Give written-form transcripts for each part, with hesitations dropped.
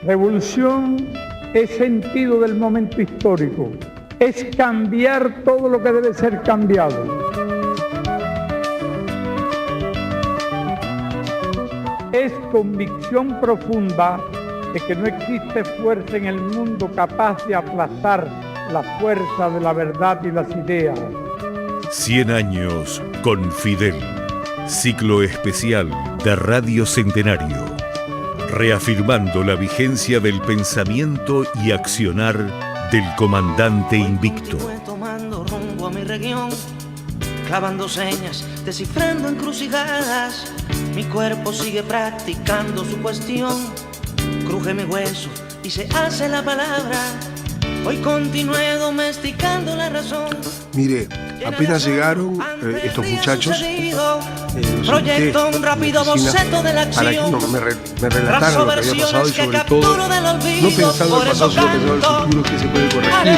Revolución es sentido del momento histórico, es cambiar todo lo que debe ser cambiado. Es convicción profunda de que no existe fuerza en el mundo capaz de aplastar la fuerza de la verdad y las ideas. 100 años con Fidel. Ciclo especial de Radio Centenario. Reafirmando la vigencia del pensamiento y accionar del comandante invicto. Tomando rumbo a mi región, clavando señas, descifrando encrucijadas. Mi cuerpo sigue practicando su cuestión. Cruje mi hueso y se hace la palabra. Hoy continué domesticando la razón. Mire, apenas llegaron estos muchachos. Proyecto un rápido boceto de la acción. Para que me relataran lo que había pasado y sobre todo, no pensando en el pasado, sino pensando en el futuro que se puede corregir.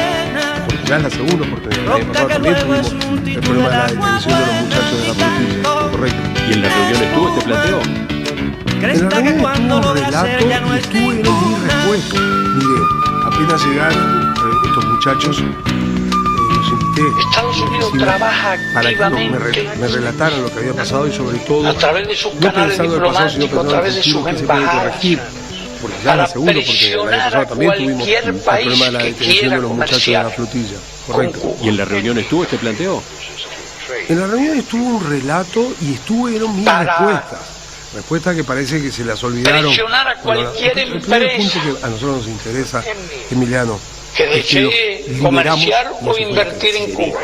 Porque ya es la segunda oportunidad. El año pasado también tuvimos el problema de la detención de los muchachos de la flotilla. Correcto. ¿Y en la reunión estuvo este planteo? En la reunión estuvo un relato y estuvieron mi respuesta. Mire, apenas llegaron estos muchachos, los invité Estados Unidos trabaja para que activamente me relataran lo que había pasado y sobre todo a través de sus no canales pensando en el pasado, sino diplomáticos, pensando a en través el de sus futuro que se puede embajadas, corregir. Porque ya es la segunda, porque el año pasado también tuvimos el problema de la detención de los muchachos de la flotilla. Correcto. ¿Y en la reunión estuvo este planteo? En la reunión estuvo un relato y estuvieron mis respuestas. Respuestas que parece que se las olvidaron. Presionar a cualquier el primer empresa punto que a nosotros nos interesa, Emiliano, que desee comerciar o invertir en Cuba.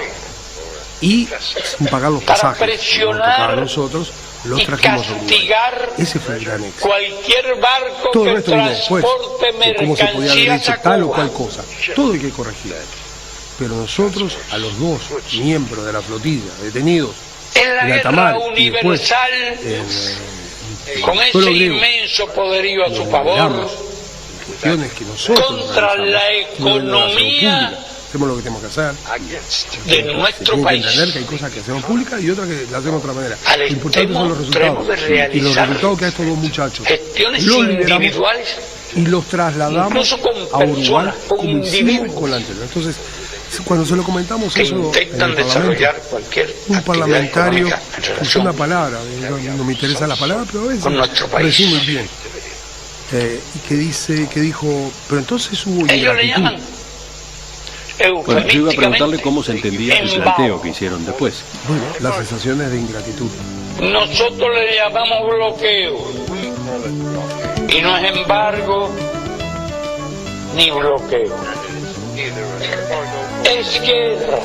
Y sin pagar los Para pasajes, presionar para nosotros los y trajimos a Uruguay. castigar Ese fue el gran éxito. cualquier barco Todo el que resto vino después, transporte de cómo se podía haber mercancías hecho a tal o Cuba. cual cosa. Todo hay que corregir. Pero nosotros, a los dos miembros de la flotilla, detenidos En la en guerra Atamar y después universal, con ese pueblo griego, inmenso poderío a su nos favor, liberamos en cuestiones que nosotros contra la realizamos, no en la relación economía pública. Hacemos lo que tenemos que hacer. de Se nuestro tiene que país. entender que hay cosas que hacemos públicas y otras que las hacemos de otra manera. Al Lo importante son los extremo resultados. de Y los realizar resultados que a estos dos muchachos gestiones los liberamos individuales, y los trasladamos incluso con a Uruguay personas, con como hicimos individuos con la anterior. Entonces, cuando se lo comentamos que eso en intentan el desarrollar Parlamento, cualquier un actividad parlamentario económica en usó relación una palabra, no me interesa la palabra, pero a veces con nuestro país. recibe muy bien. Y que dijo, pero entonces hubo Ellos le llaman Bueno, yo iba a preguntarle cómo se entendía el embao. planteo que hicieron después. Bueno, las sensaciones de ingratitud. Nosotros le llamamos bloqueo. Y no es embargo ni bloqueo. Es guerra.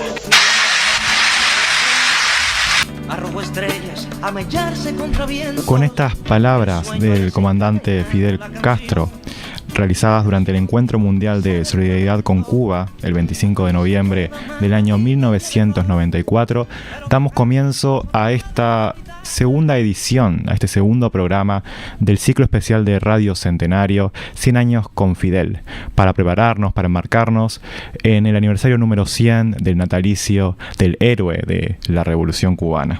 Arrojó estrellas a mellarse contra viento. Con estas palabras del comandante Fidel Castro, realizadas durante el Encuentro Mundial de Solidaridad con Cuba, el 25 de noviembre del año 1994, damos comienzo a esta segunda edición, a este segundo programa del ciclo especial de Radio Centenario, 100 años con Fidel, para prepararnos, para enmarcarnos en el aniversario número 100 del natalicio del héroe de la Revolución Cubana.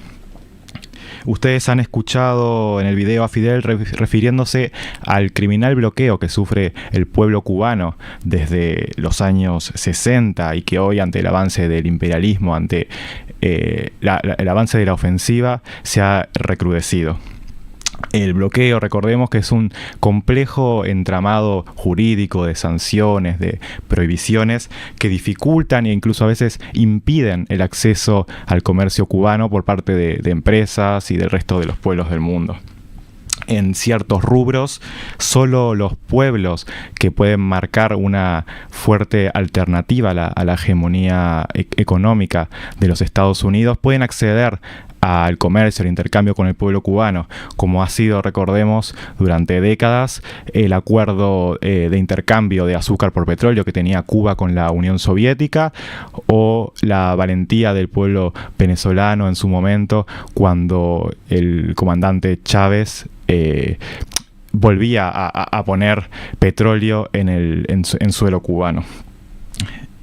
Ustedes han escuchado en el video a Fidel refiriéndose al criminal bloqueo que sufre el pueblo cubano desde los años 60 y que hoy, ante el avance del imperialismo, ante el avance de la ofensiva, se ha recrudecido. El bloqueo, recordemos que es un complejo entramado jurídico de sanciones, de prohibiciones que dificultan e incluso a veces impiden el acceso al comercio cubano por parte de empresas y del resto de los pueblos del mundo. En ciertos rubros, solo los pueblos que pueden marcar una fuerte alternativa a la hegemonía económica de los Estados Unidos pueden acceder al comercio, al intercambio con el pueblo cubano, como ha sido, recordemos, durante décadas el acuerdo de intercambio de azúcar por petróleo que tenía Cuba con la Unión Soviética, o la valentía del pueblo venezolano en su momento cuando el comandante Chávez volvía a poner petróleo en suelo cubano.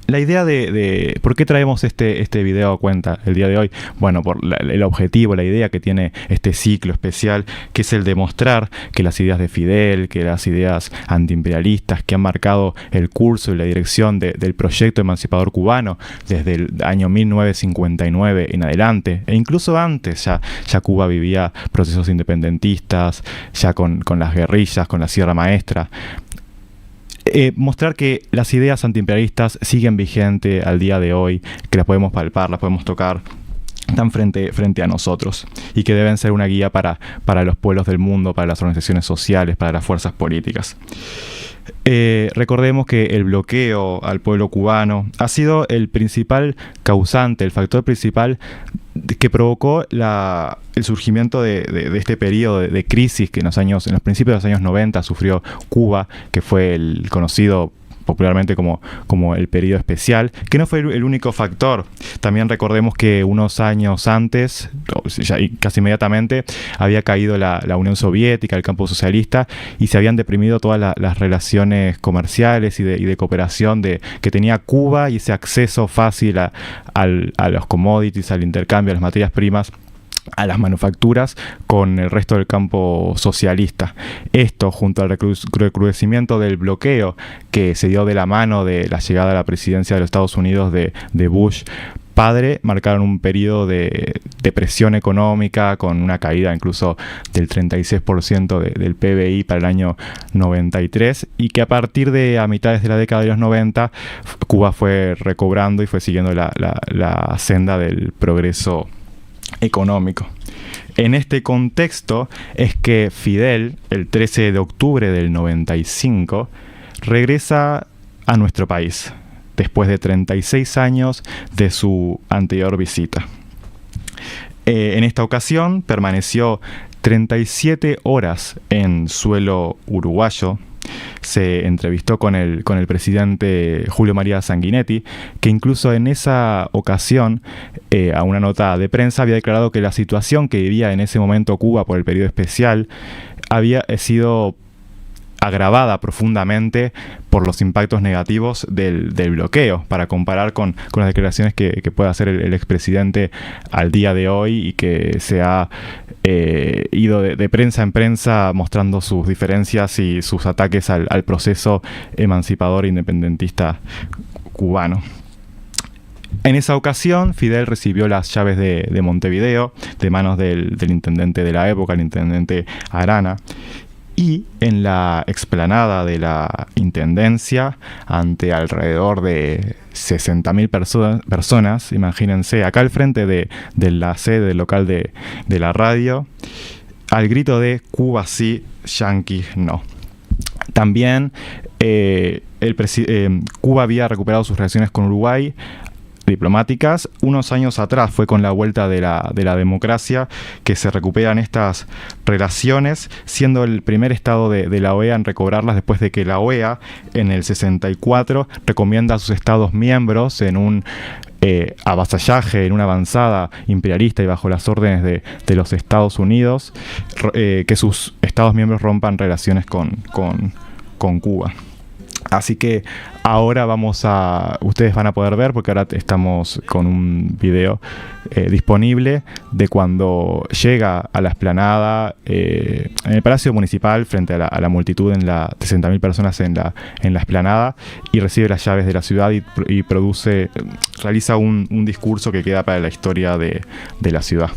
La idea de ¿por qué traemos este video a cuenta el día de hoy? Bueno, por el objetivo, la idea que tiene este ciclo especial, que es el de mostrar que las ideas de Fidel, que las ideas antiimperialistas que han marcado el curso y la dirección del proyecto emancipador cubano desde el año 1959 en adelante, e incluso antes ya Cuba vivía procesos independentistas, ya con las guerrillas, con la Sierra Maestra. Mostrar que las ideas antiimperialistas siguen vigentes al día de hoy, que las podemos palpar, las podemos tocar, están frente a nosotros y que deben ser una guía para los pueblos del mundo, para las organizaciones sociales, para las fuerzas políticas. Recordemos que el bloqueo al pueblo cubano ha sido el principal causante, el factor principal que provocó el surgimiento de este periodo de crisis que en los principios de los años 90 sufrió Cuba, que fue el conocido popularmente como el periodo especial, que no fue el único factor. También recordemos que unos años antes, casi inmediatamente, había caído la Unión Soviética, el campo socialista, y se habían deprimido todas las relaciones comerciales y de cooperación que tenía Cuba, y ese acceso fácil a los commodities, al intercambio, a las materias primas, a las manufacturas con el resto del campo socialista. Esto, junto al recrudecimiento del bloqueo que se dio de la mano de la llegada a la presidencia de los Estados Unidos de Bush padre, marcaron un periodo de depresión económica con una caída incluso del 36% del PBI para el año 93, y que a mitades de la década de los 90 Cuba fue recobrando y fue siguiendo la senda del progreso económico. En este contexto es que Fidel, el 13 de octubre del 95, regresa a nuestro país, después de 36 años de su anterior visita. En esta ocasión permaneció 37 horas en suelo uruguayo. Se entrevistó con el presidente Julio María Sanguinetti, que incluso en esa ocasión, a una nota de prensa, había declarado que la situación que vivía en ese momento Cuba por el periodo especial había sido agravada profundamente por los impactos negativos del bloqueo, para comparar con las declaraciones que puede hacer el expresidente al día de hoy, y que se ha ido de prensa en prensa mostrando sus diferencias y sus ataques al proceso emancipador e independentista cubano. En esa ocasión, Fidel recibió las llaves de Montevideo de manos del intendente de la época, el intendente Arana, y en la explanada de la intendencia, ante alrededor de 60.000 personas, imagínense, acá al frente de la sede del local de la radio, al grito de "Cuba sí, Yankees no". También Cuba había recuperado sus relaciones con Uruguay diplomáticas. Unos años atrás fue con la vuelta de la democracia que se recuperan estas relaciones, siendo el primer estado de la OEA en recobrarlas, después de que la OEA en el 64 recomienda a sus estados miembros en un avasallaje, en una avanzada imperialista y bajo las órdenes de los Estados Unidos, que sus estados miembros rompan relaciones con Cuba. Así que ahora ustedes van a poder ver, porque ahora estamos con un video disponible de cuando llega a la explanada en el Palacio Municipal, frente a la multitud, de 60.000 personas en la explanada, y recibe las llaves de la ciudad y realiza un discurso que queda para la historia de la ciudad.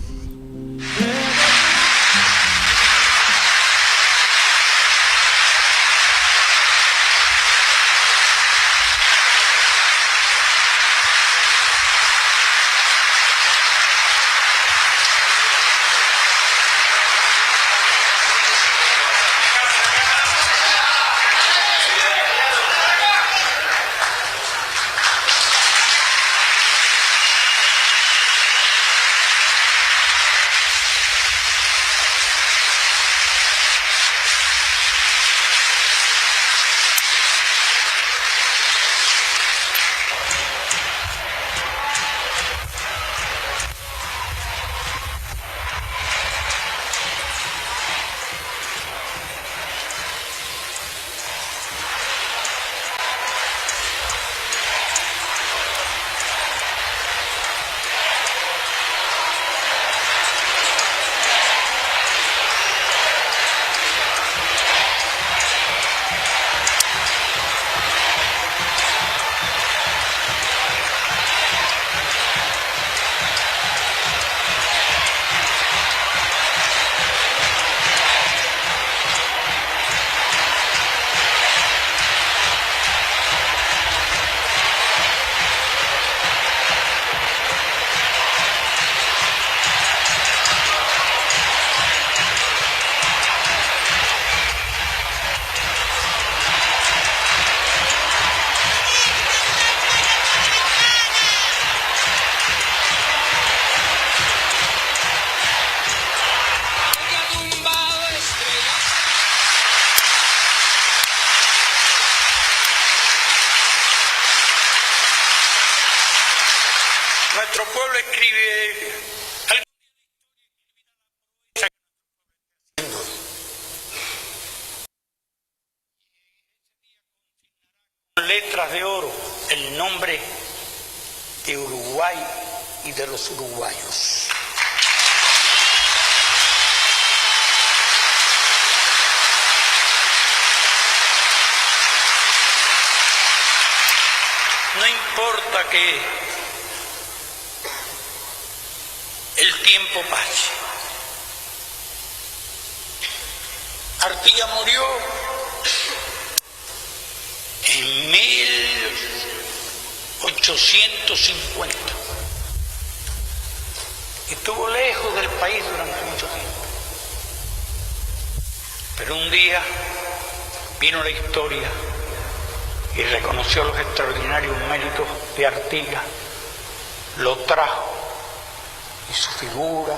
nuestro pueblo escribe con letras de oro el nombre de Uruguay y de los uruguayos. No importa que el tiempo pase. Artigas murió en 1850. Estuvo lejos del país durante mucho tiempo. Pero un día vino la historia y reconoció los extraordinarios méritos de Artigas, lo trajo, y su figura,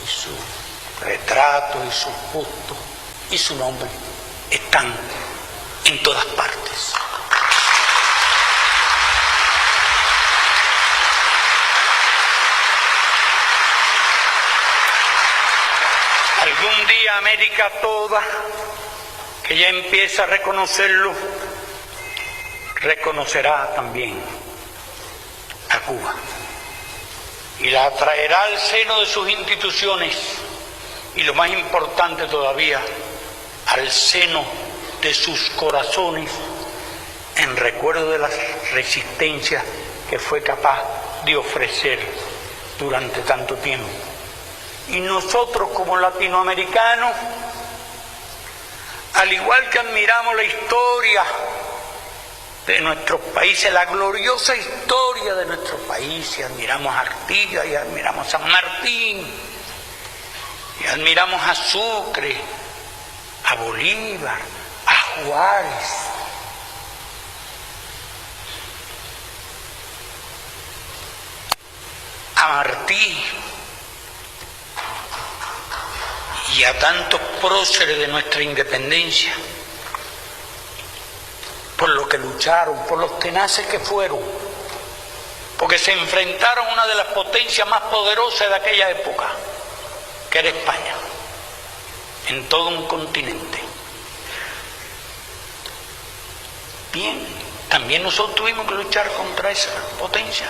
y su retrato, y su busto, y su nombre están en todas partes. Algún día América toda, que ya empieza a reconocerlo, reconocerá también a Cuba y la atraerá al seno de sus instituciones y, lo más importante todavía, al seno de sus corazones, en recuerdo de la resistencia que fue capaz de ofrecer durante tanto tiempo. Y nosotros, como latinoamericanos, al igual que admiramos la historia de nuestros países, la gloriosa historia de nuestros países, y admiramos a Artigas, y admiramos a San Martín, y admiramos a Sucre, a Bolívar, a Juárez, a Martí y a tantos próceres de nuestra independencia, por lo que lucharon, por los tenaces que fueron, porque se enfrentaron a una de las potencias más poderosas de aquella época, que era España, en todo un continente. Bien, también nosotros tuvimos que luchar contra esa potencia,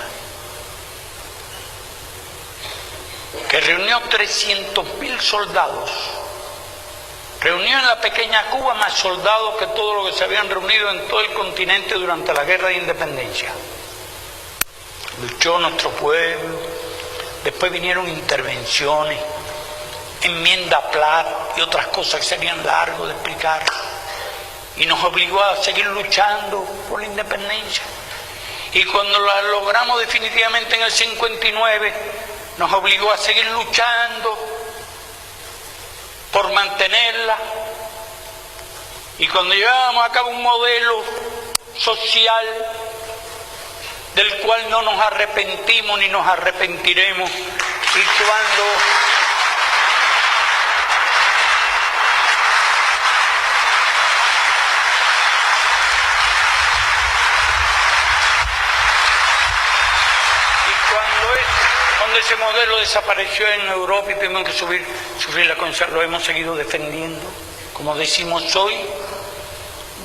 que reunió 300.000 soldados. Reunió en la pequeña Cuba más soldados que todo lo que se habían reunido en todo el continente durante la Guerra de Independencia. Luchó nuestro pueblo, después vinieron intervenciones, enmienda Platt y otras cosas que serían largos de explicar, y nos obligó a seguir luchando por la independencia. Y cuando la logramos definitivamente en el 59, nos obligó a seguir luchando por mantenerla, y cuando llevábamos a cabo un modelo social del cual no nos arrepentimos ni nos arrepentiremos, y cuando ese modelo desapareció en Europa y tuvimos que sufrir la consecuencia, lo hemos seguido defendiendo, como decimos hoy,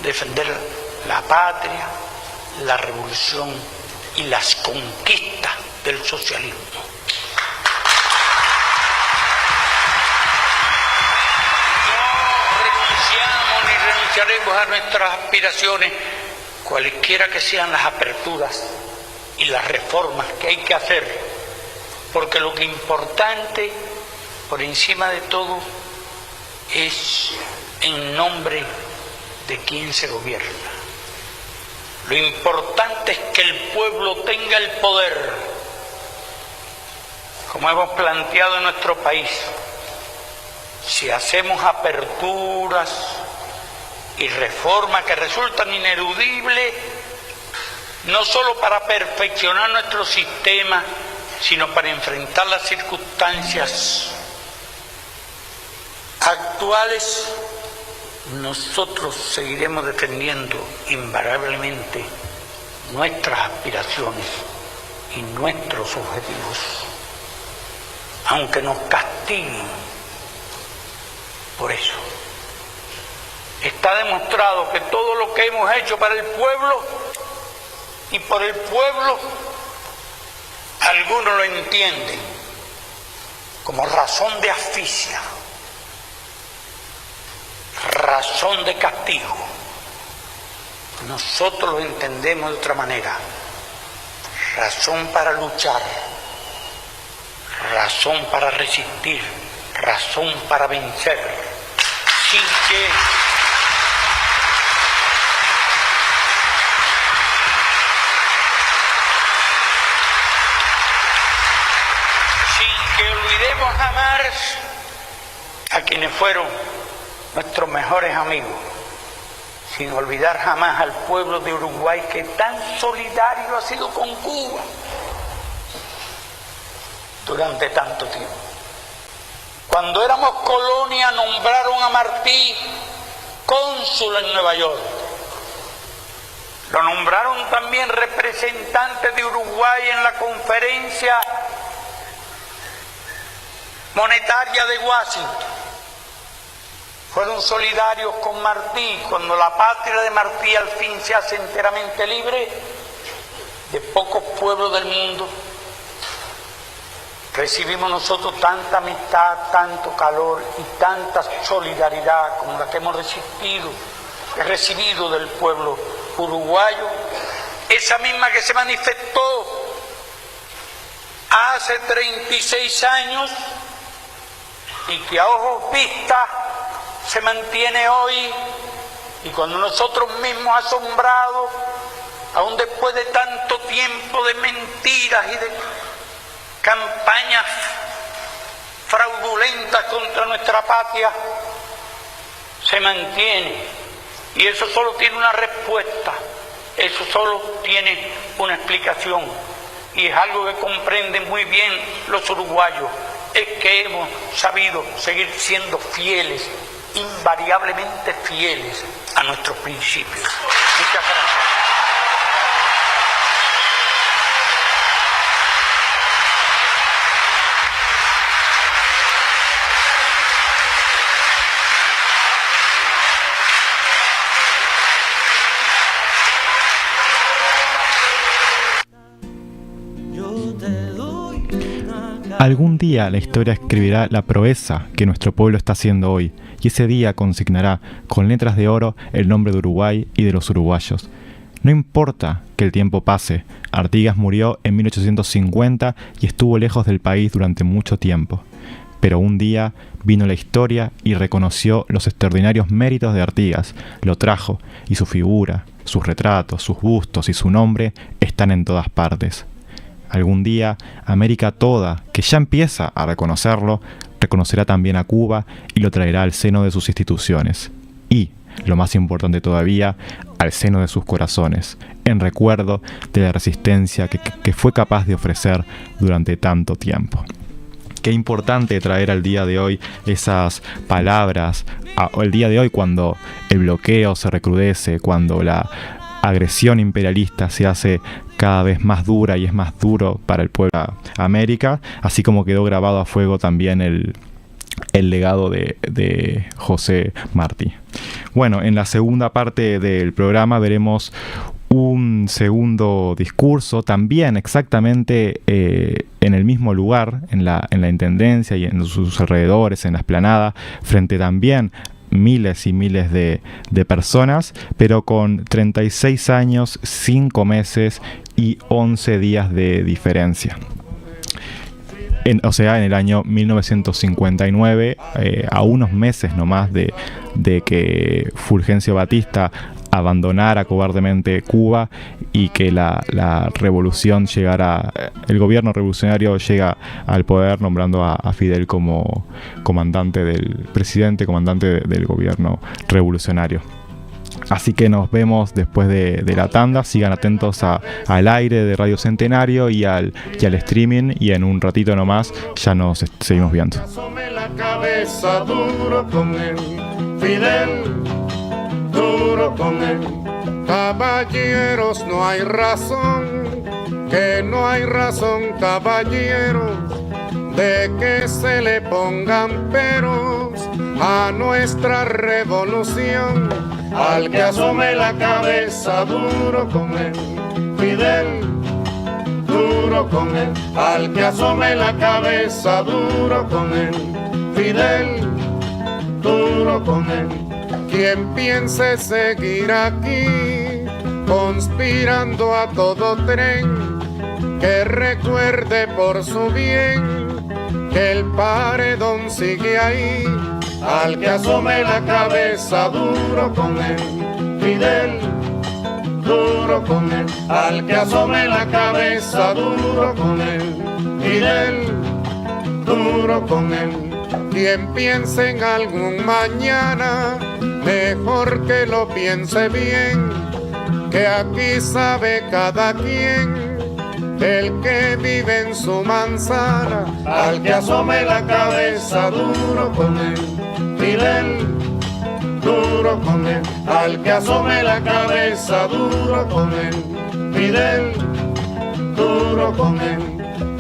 defender la patria, la revolución y las conquistas del socialismo. No renunciamos ni renunciaremos a nuestras aspiraciones, cualesquiera que sean las aperturas y las reformas que hay que hacer, porque lo que es importante, por encima de todo, es en nombre de quien se gobierna. Lo importante es que el pueblo tenga el poder, como hemos planteado en nuestro país. Si hacemos aperturas y reformas que resultan ineludibles, no solo para perfeccionar nuestro sistema, sino para enfrentar las circunstancias actuales, nosotros seguiremos defendiendo invariablemente nuestras aspiraciones y nuestros objetivos, aunque nos castiguen por eso. Está demostrado que todo lo que hemos hecho para el pueblo y por el pueblo, algunos lo entienden como razón de asfixia, razón de castigo. Nosotros lo entendemos de otra manera: razón para luchar, razón para resistir, razón para vencer, sin que olvidemos jamás a quienes fueron nuestros mejores amigos, sin olvidar jamás al pueblo de Uruguay, que tan solidario ha sido con Cuba durante tanto tiempo. Cuando éramos colonia, nombraron a Martí cónsul en Nueva York. Lo nombraron también representante de Uruguay en la conferencia monetaria de Washington. Fueron solidarios con Martí. Cuando la patria de Martí al fin se hace enteramente libre, de pocos pueblos del mundo recibimos nosotros tanta amistad, tanto calor y tanta solidaridad como la que hemos recibido del pueblo uruguayo, esa misma que se manifestó hace 36 años y que a ojos vistas se mantiene hoy, y cuando nosotros mismos asombrados, aún después de tanto tiempo de mentiras y de campañas fraudulentas contra nuestra patria, se mantiene. Y eso solo tiene una respuesta, eso solo tiene una explicación, y es algo que comprenden muy bien los uruguayos: es que hemos sabido seguir siendo fieles, invariablemente fieles a nuestros principios. Muchas gracias. Algún día la historia escribirá la proeza que nuestro pueblo está haciendo hoy, y ese día consignará con letras de oro el nombre de Uruguay y de los uruguayos. No importa que el tiempo pase, Artigas murió en 1850 y estuvo lejos del país durante mucho tiempo. Pero un día vino la historia y reconoció los extraordinarios méritos de Artigas, lo trajo, y su figura, sus retratos, sus bustos y su nombre están en todas partes. Algún día, América toda, que ya empieza a reconocerlo, reconocerá también a Cuba y lo traerá al seno de sus instituciones. Y, lo más importante todavía, al seno de sus corazones, en recuerdo de la resistencia que fue capaz de ofrecer durante tanto tiempo. Qué importante traer al día de hoy esas palabras, el día de hoy cuando el bloqueo se recrudece, cuando la agresión imperialista se hace cada vez más dura y es más duro para el pueblo de América, así como quedó grabado a fuego también el legado de José Martí. Bueno, en la segunda parte del programa veremos un segundo discurso, también exactamente en el mismo lugar, en la Intendencia y en sus alrededores, en la explanada, frente también miles y miles de personas, pero con 36 años, 5 meses y 11 días de diferencia. En el año 1959, a unos meses nomás de que Fulgencio Batista abandonara cobardemente Cuba y que la revolución llegara, el gobierno revolucionario llega al poder nombrando a Fidel como comandante del gobierno revolucionario. Así que nos vemos después de la tanda. Sigan atentos al aire de Radio Centenario y al streaming, y en un ratito nomás ya nos seguimos viendo. La cabeza duro con él, Fidel, duro con él. Caballeros, no hay razón que no hay razón, caballero, de que se le pongan peros a nuestra revolución. Al que asome la cabeza, duro con él, Fidel, duro con él. Al que asome la cabeza, duro con él, Fidel, duro con él. Quien piense seguir aquí, conspirando a todo tren, que recuerde por su bien que el paredón sigue ahí. Al que asome la cabeza, duro con él, Fidel, duro con él. Al que asome la cabeza, duro con él, Fidel, duro con él. Quien piense en algún mañana, mejor que lo piense bien, que aquí sabe cada quien el que vive en su manzana. Al que asome la cabeza, duro con él, Fidel, duro con él. Al que asome la cabeza, duro con él, Fidel, duro con él.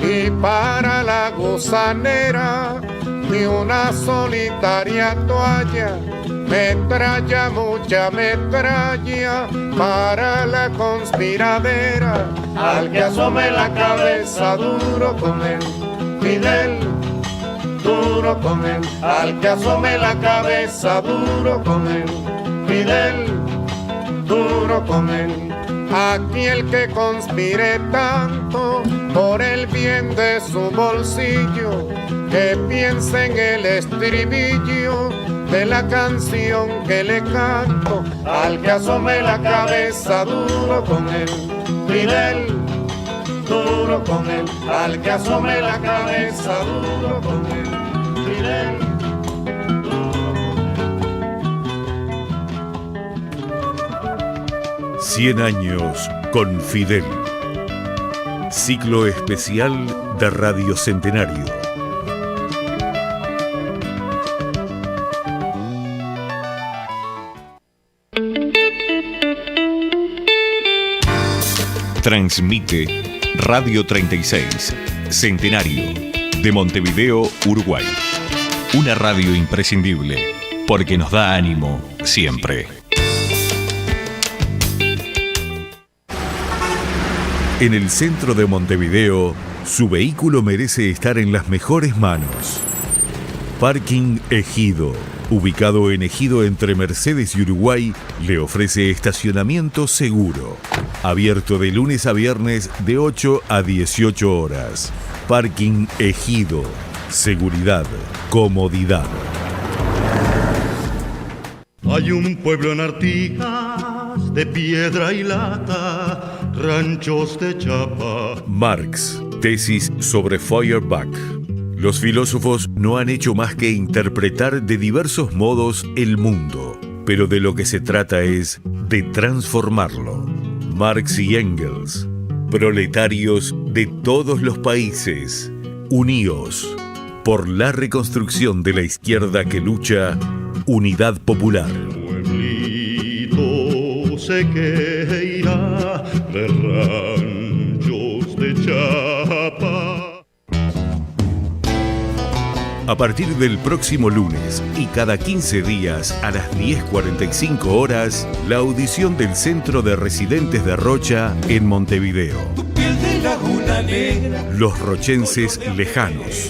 Y para la gusanera ni una solitaria toalla, metralla, mucha metralla para la conspiradera. Al que asome la cabeza, duro con él, Fidel, duro con él. Al que asome la cabeza, duro con él, Fidel, duro con él. Aquí el que conspire tanto por el bien de su bolsillo, que piense en el estribillo de la canción que le canto. Al que asome la cabeza, duro con él, Fidel, duro con él. Al que asome la cabeza, duro con él, Fidel, duro con él. 100 años con Fidel. Ciclo especial de Radio Centenario. Transmite Radio 36, Centenario, de Montevideo, Uruguay. Una radio imprescindible, porque nos da ánimo siempre. En el centro de Montevideo, su vehículo merece estar en las mejores manos. Parking Ejido, ubicado en Ejido entre Mercedes y Uruguay, le ofrece estacionamiento seguro. Abierto de lunes a viernes de 8 a 18 horas. Parking Ejido. Seguridad, comodidad. Hay un pueblo en Artigas de piedra y lata, ranchos de chapa. Marx, tesis sobre Feuerbach. Los filósofos no han hecho más que interpretar de diversos modos el mundo, pero de lo que se trata es de transformarlo. Marx y Engels, proletarios de todos los países, uníos por la reconstrucción de la izquierda que lucha, Unidad Popular. Pueblito sé que irá de ranchos de chapa. A partir del próximo lunes y cada 15 días a las 10:45 horas, la audición del Centro de Residentes de Rocha en Montevideo. Los rochenses lejanos.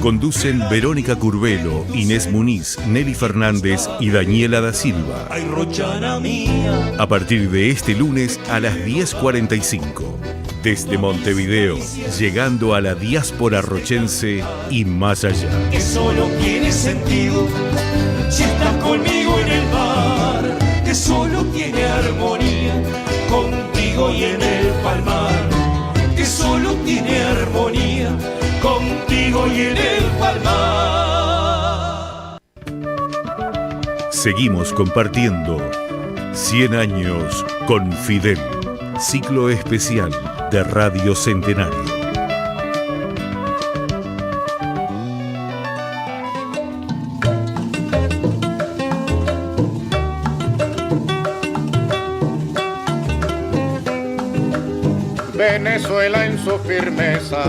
Conducen Verónica Curvelo, Inés Muniz, Nelly Fernández y Daniela da Silva. A partir de este lunes a las 10:45. Desde Montevideo, llegando a la diáspora rochense y más allá. Que solo tiene sentido si estás conmigo en el mar. Que solo tiene armonía contigo y en el palmar. Que solo tiene armonía contigo y en el palmar. Seguimos compartiendo 100 años con Fidel. Ciclo especial de Radio Centenario. Venezuela en su firmeza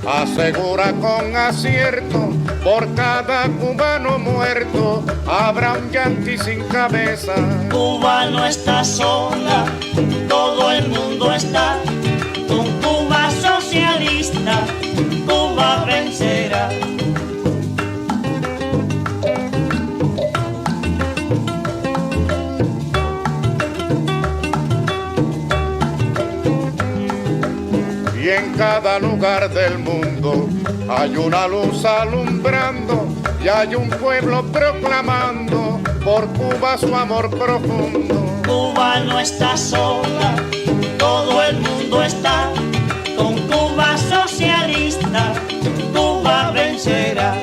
asegura con acierto, por cada cubano muerto habrá un yanqui sin cabeza. Cuba no está sola, todo el mundo está con Cuba socialista, Cuba vencerá. Y en cada lugar del mundo hay una luz alumbrando y hay un pueblo proclamando por Cuba su amor profundo. Cuba no está sola, todo el mundo está con Cuba socialista, Cuba vencerá.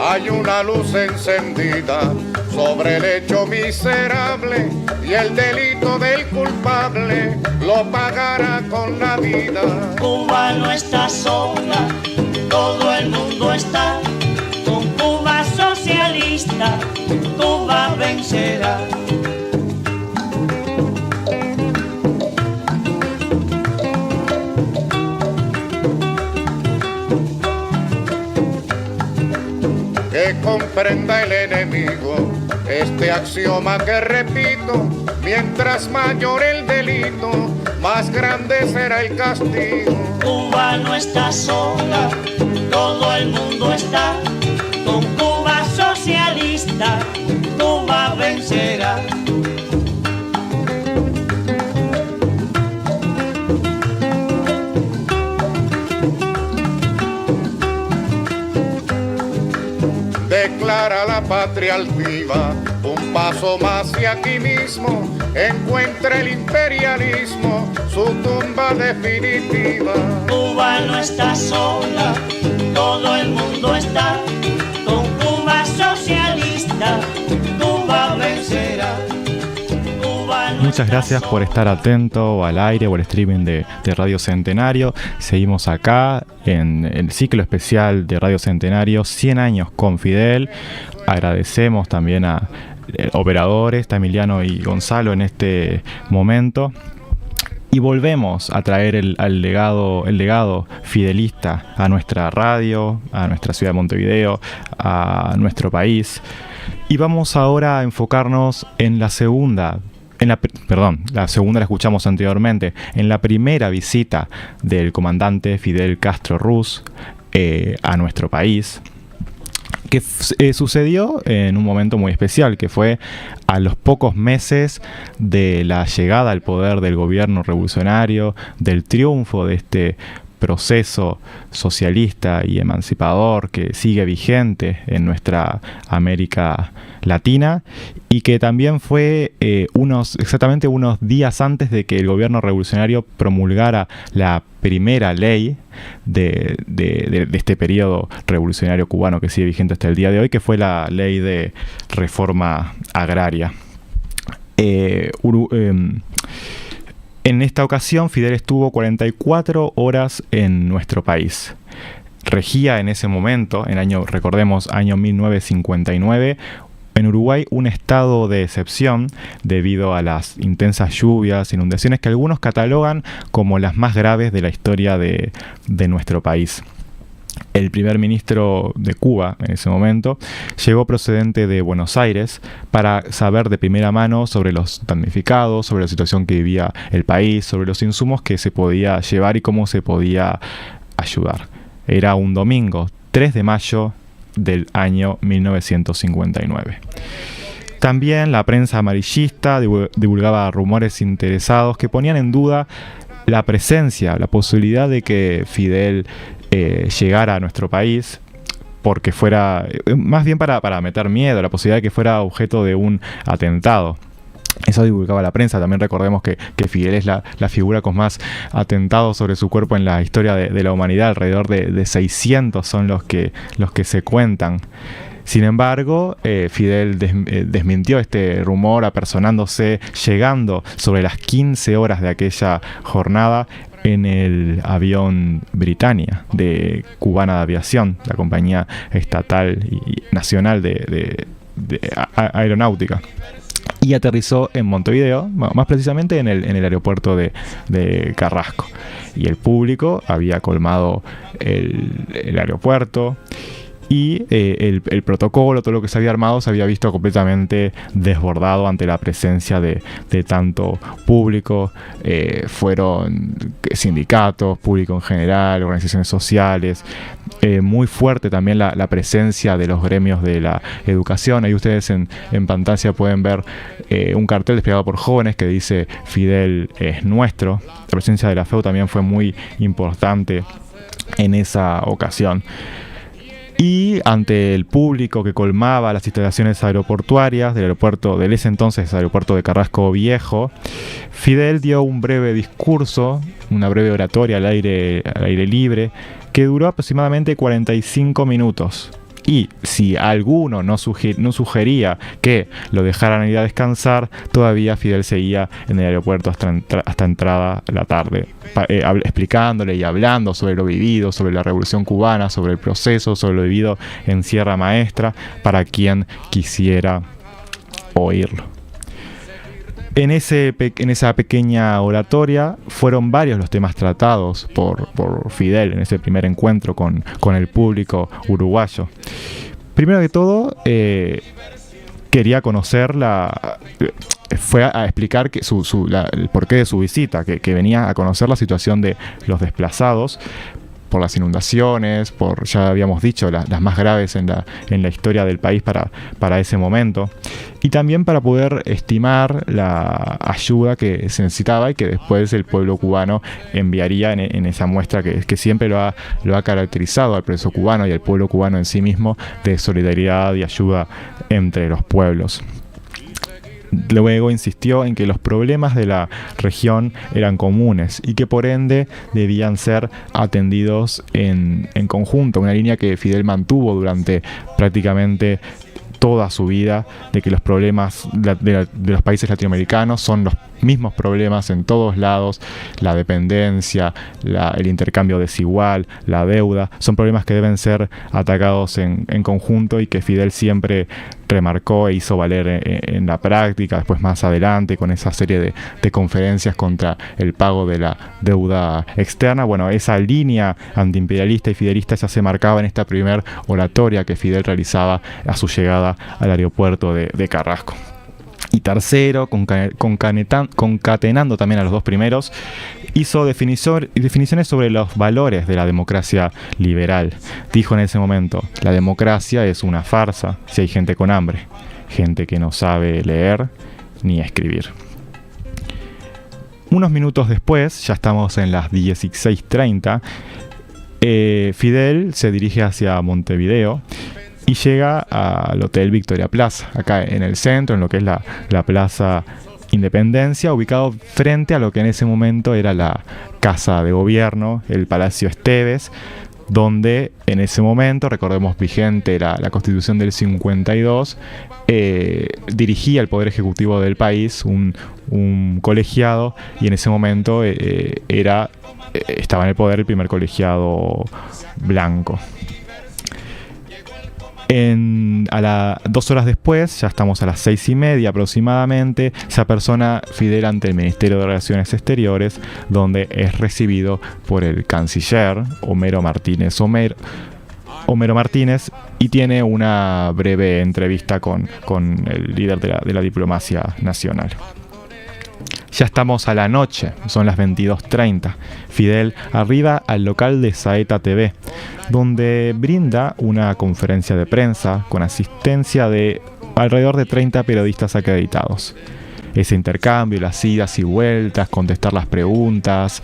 Hay una luz encendida sobre el hecho miserable y el delito del culpable lo pagará con la vida. Cuba no está sola, todo el mundo está con Cuba socialista, Cuba vencerá. Que comprenda el enemigo este axioma que repito: mientras mayor el delito, más grande será el castigo. Cuba no está sola, todo el mundo está con Cuba socialista, Cuba vencerá. Declara la patria altiva, un paso más y aquí mismo encuentra el imperialismo su tumba definitiva. Cuba no está sola, todo el mundo está con Cuba socialista, Cuba vencerá. Muchas gracias por estar atento al aire o al streaming de Radio Centenario. Seguimos acá en el ciclo especial de Radio Centenario, 100 años con Fidel. Agradecemos también a operadores, Emiliano y Gonzalo en este momento. Y volvemos a traer el legado fidelista a nuestra radio, a nuestra ciudad de Montevideo, a nuestro país. Y vamos ahora a enfocarnos en la segunda. La segunda la escuchamos anteriormente, en la primera visita del comandante Fidel Castro Ruz a nuestro país, que sucedió en un momento muy especial, que fue a los pocos meses de la llegada al poder del gobierno revolucionario, del triunfo de este proceso socialista y emancipador que sigue vigente en nuestra América Latina, y que también fue exactamente unos días antes de que el gobierno revolucionario promulgara la primera ley de este periodo revolucionario cubano que sigue vigente hasta el día de hoy, que fue la ley de reforma agraria. En esta ocasión, Fidel estuvo 44 horas en nuestro país. Regía en ese momento, recordemos, año 1959, en Uruguay un estado de excepción debido a las intensas lluvias, inundaciones que algunos catalogan como las más graves de la historia de nuestro país. El primer ministro de Cuba en ese momento llegó procedente de Buenos Aires para saber de primera mano sobre los damnificados, sobre la situación que vivía el país, sobre los insumos que se podía llevar y cómo se podía ayudar. Era un domingo, 3 de mayo del año 1959. También la prensa amarillista divulgaba rumores interesados que ponían en duda la presencia, la posibilidad de que Fidel llegara a nuestro país, porque fuera, más bien para meter miedo, la posibilidad de que fuera objeto de un atentado. Eso divulgaba la prensa. También recordemos que Fidel es la figura con más atentados sobre su cuerpo en la historia de la humanidad. Alrededor de 600 son los que se cuentan. Sin embargo, Fidel desmintió este rumor apersonándose, llegando sobre las 15 horas de aquella jornada en el avión Britannia de Cubana de Aviación, la compañía estatal y nacional de aeronáutica, y aterrizó en Montevideo, más precisamente en el aeropuerto de Carrasco. Y el público había colmado el aeropuerto, y el protocolo, todo lo que se había armado, se había visto completamente desbordado ante la presencia de tanto público. Fueron sindicatos, público en general, organizaciones sociales. Muy fuerte también la presencia de los gremios de la educación. Ahí ustedes en pantalla pueden ver un cartel desplegado por jóvenes que dice "Fidel es nuestro". La presencia de la FEU también fue muy importante en esa ocasión. Y ante el público que colmaba las instalaciones aeroportuarias del ese entonces aeropuerto de Carrasco Viejo, Fidel dio un breve discurso, una breve oratoria al aire libre, que duró aproximadamente 45 minutos. Y si alguno no sugería que lo dejaran ir a descansar, todavía Fidel seguía en el aeropuerto hasta entrada la tarde, explicándole y hablando sobre lo vivido, sobre la Revolución Cubana, sobre el proceso, sobre lo vivido en Sierra Maestra, para quien quisiera oírlo. En esa pequeña oratoria fueron varios los temas tratados por Fidel en ese primer encuentro con el público uruguayo. Primero que todo, quería conocer fue a explicar el porqué de su visita, que venía a conocer la situación de los desplazados por las inundaciones, ya habíamos dicho, las más graves en la historia del país para ese momento, y también para poder estimar la ayuda que se necesitaba y que después el pueblo cubano enviaría en esa muestra que siempre lo ha caracterizado al proceso cubano y al pueblo cubano en sí mismo, de solidaridad y ayuda entre los pueblos. Luego insistió en que los problemas de la región eran comunes y que por ende debían ser atendidos en conjunto, una línea que Fidel mantuvo durante prácticamente toda su vida, de que los problemas de los países latinoamericanos son los mismos problemas en todos lados: la dependencia, el intercambio desigual, la deuda, son problemas que deben ser atacados en conjunto, y que Fidel siempre remarcó e hizo valer en la práctica, después más adelante con esa serie de conferencias contra el pago de la deuda externa. Bueno, esa línea antiimperialista y fidelista ya se marcaba en esta primer oratoria que Fidel realizaba a su llegada al aeropuerto de Carrasco. Y tercero, concatenando también a los dos primeros, hizo definiciones sobre los valores de la democracia liberal. Dijo en ese momento: la democracia es una farsa si hay gente con hambre, gente que no sabe leer ni escribir. Unos minutos después, ya estamos en las 16:30, Fidel se dirige hacia Montevideo y llega al Hotel Victoria Plaza, acá en el centro, en lo que es la Plaza Independencia, ubicado frente a lo que en ese momento era la Casa de Gobierno, el Palacio Esteves, donde en ese momento, recordemos, vigente la Constitución del 52, dirigía el Poder Ejecutivo del país un colegiado, y en ese momento estaba en el poder el primer colegiado blanco. 2 horas después, ya estamos a las 6:30 aproximadamente, se apersona Fidel ante el Ministerio de Relaciones Exteriores, donde es recibido por el canciller Homero Martínez, y tiene una breve entrevista con el líder de la diplomacia nacional. Ya estamos a la noche, son las 22:30. Fidel arriba al local de Saeta TV, donde brinda una conferencia de prensa con asistencia de alrededor de 30 periodistas acreditados. Ese intercambio, las idas y vueltas, contestar las preguntas,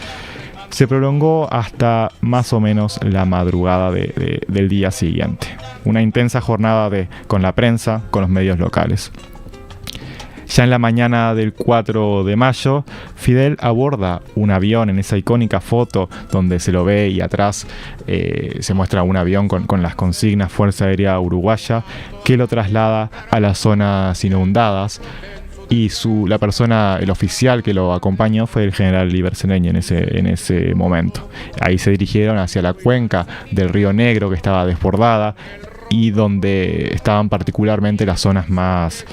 se prolongó hasta más o menos la madrugada del día siguiente. Una intensa jornada con la prensa, con los medios locales. Ya en la mañana del 4 de mayo, Fidel aborda un avión en esa icónica foto donde se lo ve y atrás se muestra un avión con las consignas Fuerza Aérea Uruguaya, que lo traslada a las zonas inundadas y el oficial que lo acompañó fue el general Liberseneñi en ese momento. Ahí se dirigieron hacia la cuenca del Río Negro, que estaba desbordada y donde estaban particularmente las zonas más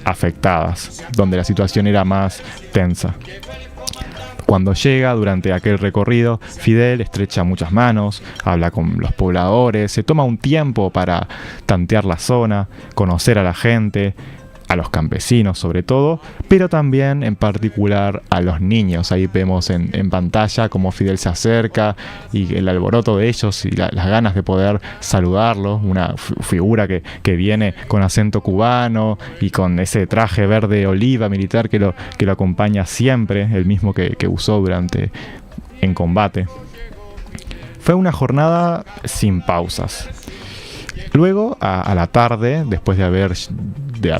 afectadas, donde la situación era más tensa. Cuando llega, durante aquel recorrido, Fidel estrecha muchas manos, habla con los pobladores, se toma un tiempo para tantear la zona, conocer a la gente, a los campesinos sobre todo, pero también en particular a los niños. Ahí vemos en pantalla cómo Fidel se acerca y el alboroto de ellos y las ganas de poder saludarlos. Una figura que viene con acento cubano y con ese traje verde oliva militar que lo acompaña siempre, el mismo que usó en combate. Fue una jornada sin pausas. Luego, a la tarde, después de haber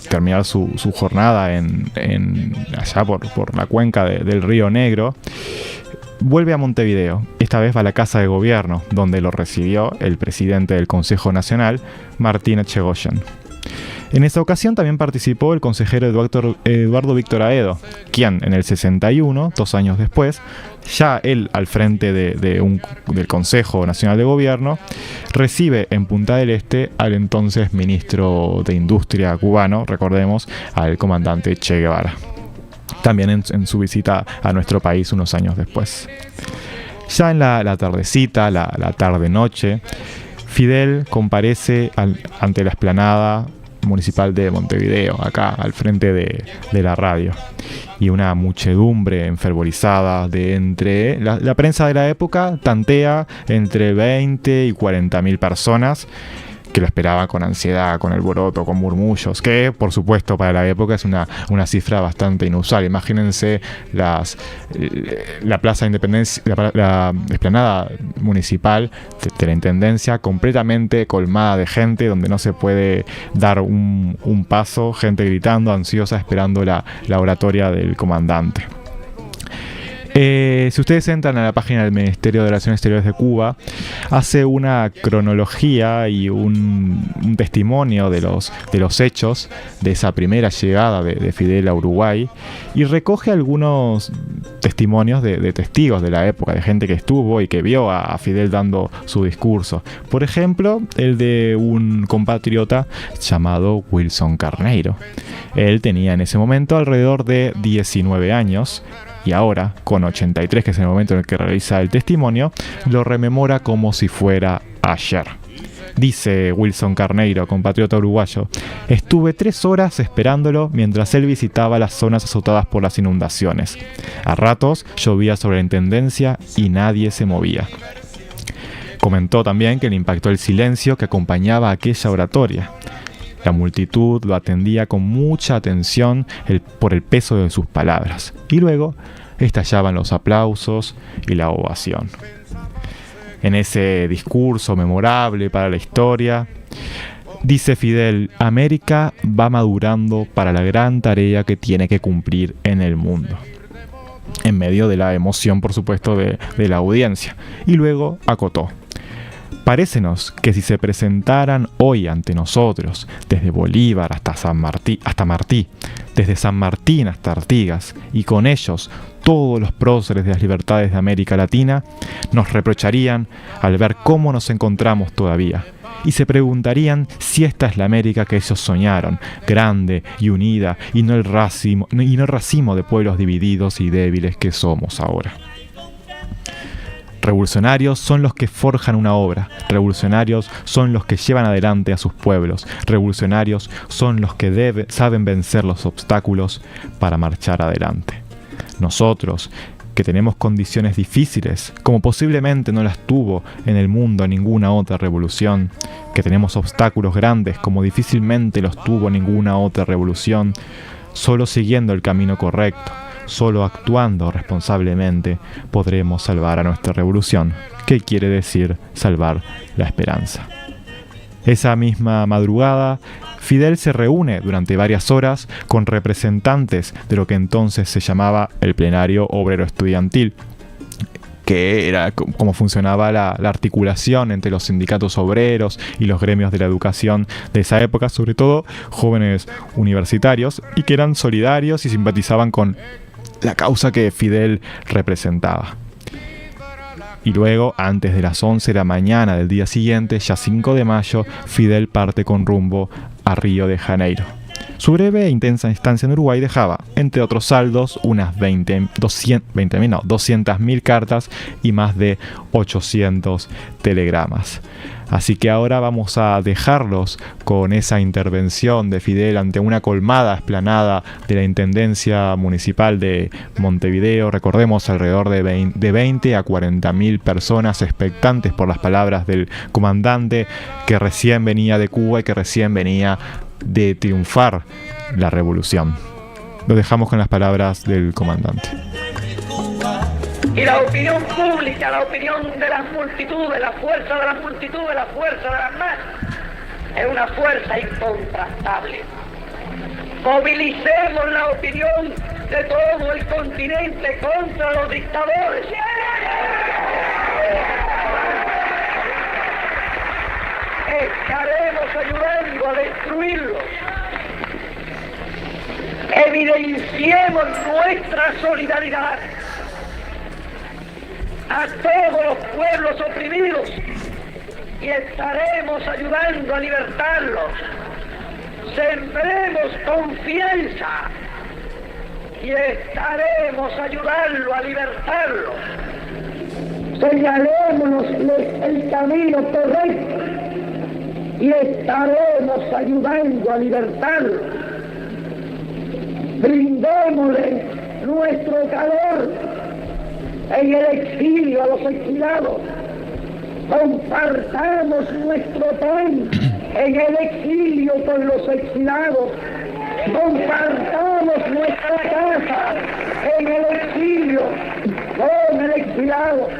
terminado su jornada allá por la cuenca del Río Negro, vuelve a Montevideo. Esta vez va a la Casa de Gobierno, donde lo recibió el presidente del Consejo Nacional, Martín Echegoyen. En esa ocasión también participó el consejero Eduardo Víctor Aedo, quien en el 61, 2 años después, ya él al frente del Consejo Nacional de Gobierno, recibe en Punta del Este al entonces ministro de Industria cubano, recordemos, al comandante Che Guevara, también en su visita a nuestro país unos años después. Ya en la tardecita, la tarde-noche, Fidel comparece ante la explanada municipal de Montevideo, acá al frente de la radio, y una muchedumbre enfervorizada de entre la prensa de la época tantea entre 20 y 40.000 personas que lo esperaban con ansiedad, con alboroto, con murmullos, que por supuesto para la época es una cifra bastante inusual. Imagínense la Plaza de Independencia, la explanada municipal de la Intendencia completamente colmada de gente, donde no se puede dar un paso, gente gritando, ansiosa, esperando la oratoria del comandante. Si ustedes entran a la página del Ministerio de Relaciones Exteriores de Cuba, hace una cronología y un testimonio de los hechos de esa primera llegada de Fidel a Uruguay, y recoge algunos testimonios de testigos de la época, de gente que estuvo y que vio a Fidel dando su discurso. Por ejemplo, el de un compatriota llamado Wilson Carneiro. Él tenía en ese momento alrededor de 19 años, y ahora, con 83, que es el momento en el que realiza el testimonio, lo rememora como si fuera ayer. Dice Wilson Carneiro, compatriota uruguayo: estuve 3 horas esperándolo mientras él visitaba las zonas azotadas por las inundaciones. A ratos llovía sobre la Intendencia y nadie se movía. Comentó también que le impactó el silencio que acompañaba aquella oratoria. La multitud lo atendía con mucha atención por el peso de sus palabras, y luego estallaban los aplausos y la ovación. En ese discurso memorable para la historia, dice Fidel: América va madurando para la gran tarea que tiene que cumplir en el mundo. En medio de la emoción, por supuesto, de la audiencia. Y luego acotó: parécenos que si se presentaran hoy ante nosotros, desde Bolívar hasta Martí, desde San Martín hasta Artigas, y con ellos todos los próceres de las libertades de América Latina, nos reprocharían al ver cómo nos encontramos todavía, y se preguntarían si esta es la América que ellos soñaron, grande y unida, y no el racimo de pueblos divididos y débiles que somos ahora. Revolucionarios son los que forjan una obra, revolucionarios son los que llevan adelante a sus pueblos, revolucionarios son los que saben vencer los obstáculos para marchar adelante. Nosotros, que tenemos condiciones difíciles, como posiblemente no las tuvo en el mundo ninguna otra revolución, que tenemos obstáculos grandes como difícilmente los tuvo ninguna otra revolución, solo siguiendo el camino correcto, solo actuando responsablemente podremos salvar a nuestra revolución, que quiere decir salvar la esperanza. Esa misma madrugada, Fidel se reúne durante varias horas con representantes de lo que entonces se llamaba el Plenario Obrero Estudiantil, que era cómo funcionaba la articulación entre los sindicatos obreros y los gremios de la educación de esa época, sobre todo jóvenes universitarios, y que eran solidarios y simpatizaban con la causa que Fidel representaba. Y luego, antes de las 11 de la mañana del día siguiente, ya 5 de mayo, Fidel parte con rumbo a Río de Janeiro. Su breve e intensa estancia en Uruguay dejaba, entre otros saldos, unas 200.000 cartas y más de 800 telegramas. Así que ahora vamos a dejarlos con esa intervención de Fidel ante una colmada explanada de la Intendencia Municipal de Montevideo. Recordemos, alrededor de 20 a 40.000 personas expectantes por las palabras del comandante, que recién venía de Cuba y que recién venía de triunfar la revolución. Lo dejamos con las palabras del comandante. Y la opinión pública, la opinión de las multitudes, la fuerza de las multitudes, la fuerza de las masas, es una fuerza incontrastable. Movilicemos la opinión de todo el continente contra los dictadores. Estaremos ayudando a destruirlos. Evidenciemos nuestra solidaridad a todos los pueblos oprimidos y estaremos ayudando a libertarlos. Sembremos confianza y estaremos ayudando a libertarlos. Señalémonos el camino correcto y estaremos ayudando a libertarlos. Brindémosle nuestro calor en el exilio a los exilados. Compartamos nuestro pan en el exilio con los exilados. Compartamos nuestra casa en el exilio con el exilado.